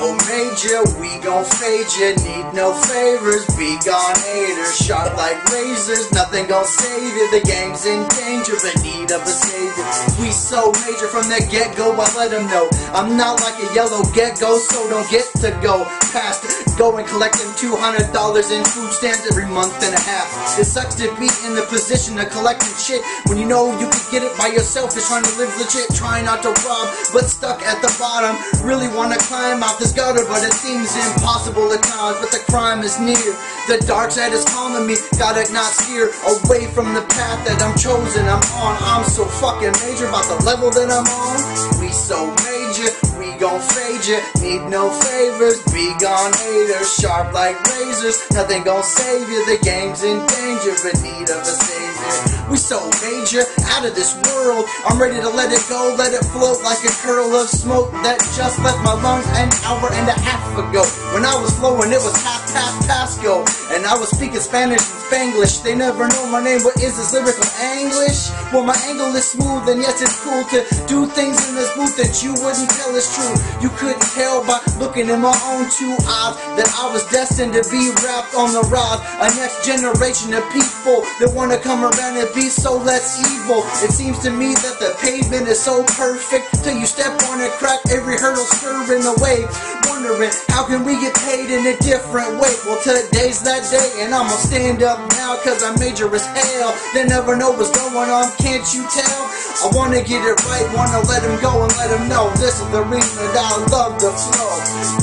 so major, we gon' fade ya. Need no favors, be gone haters. Sharp like razors, nothing gon' save you. The game's in danger, in need of a savior. We so major from the get-go, I let them know I'm not like a yellow gecko, so don't get to go past it. Go and collect them $200 in food stamps every month and a half. It sucks to be in the position of collecting shit when you know you can get it by yourself. Is trying to live legit, trying not to rob, but stuck at the bottom. Really wanna climb out this gutter, but it seems impossible to climb. But the crime is near, the dark side is calling me. Gotta not steer away from the path that I'm chosen. I'm on, I'm so fucking major about the level that I'm on. We so major, we gon' fade ya. Need no favors, be gone haters. Sharp like razors, nothing gon' save you. The game's in danger, in need of a savior. We so major, out of this world. I'm ready to let it go, let it float like a curl of smoke that just left my lungs an hour and a half ago. When I was flowing, it was half past Pasco, and I was speaking Spanish and Spanglish. They never know my name, but is this lyrical English? Well, my angle is smooth, and yes, it's cool to do things in this booth that you wouldn't tell is true. You couldn't tell by looking in my own two eyes that I was destined to be wrapped on the rise. A next generation of people that wanna come around and be so less evil. It seems to me that the pavement is so perfect till you step on a crack, every hurdle stirring away. Wondering how can we get paid in a different way? Well, today's that day, and I'ma stand up now, cause I'm major as hell. They never know what's going on, can't you tell? I wanna get it right, wanna let them go and let them know this is the reason that I love the flow.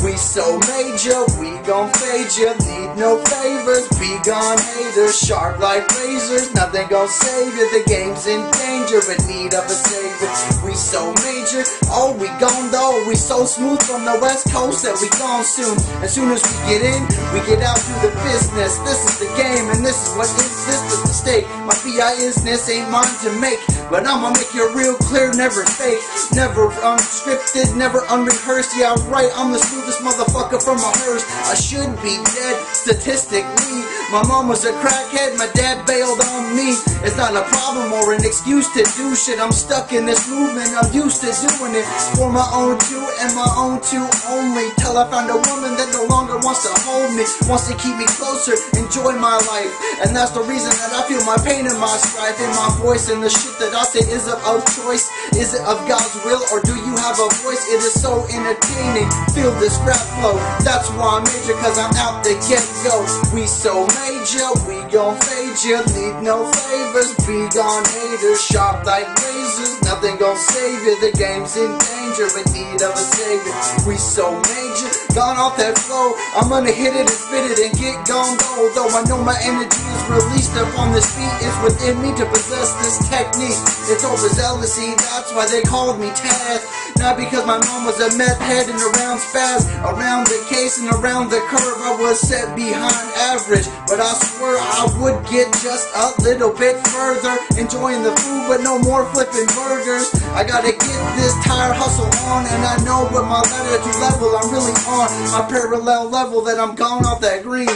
We so major, we gon' fade ya. Need no favors, be gone haters. Sharp like razors, nothing gon' save you. The game's in danger, in need of a savior. We so major, oh we gone though. We so smooth from the west coast that we gone soon. As soon as we get in, we get out to the business. This is the game and this is what is this is the stake. My BI-isness ain't mine to make, but I'ma make it real clear, never fake, never unscripted, never unrehearsed. Yeah, right, I'm the smoothest motherfucker from a hearse. I should be dead, statistically. My mom was a crackhead, my dad bailed on me. It's not a problem or an excuse to do shit. I'm stuck in this movement, I'm used to doing it for my own two and my own two only. Till I found a woman that no longer wants to hold me, wants to keep me closer, enjoy my life. And that's the reason that I feel my pain and my strife in my voice. And the shit that I say, is it of choice? Is it of God's will? Or do you have a voice? It is so entertaining, feel this rap flow. That's why I'm major, cause I'm out the get-go. We so major, we gon' fade ya. Need no favors, be gone haters. Sharp like razors, nothing gon' save you. The game's in danger, in need of a savior. We so major, gone off that flow. I'm gonna hit it and spit it and get gone though. Though I know my energy is released upon this beat, it's within me to possess this technique. It's overzealous, that's why they called me Taz. Not because my mom was a meth head and around spaz. Around the case and around the curve, I was set behind average. But I swear I would get just a little bit further. Enjoying the food, but no more flipping burgers. I gotta get this tire hustle on, and I know with my latitude level I'm really on my parallel level that I'm gone off that green.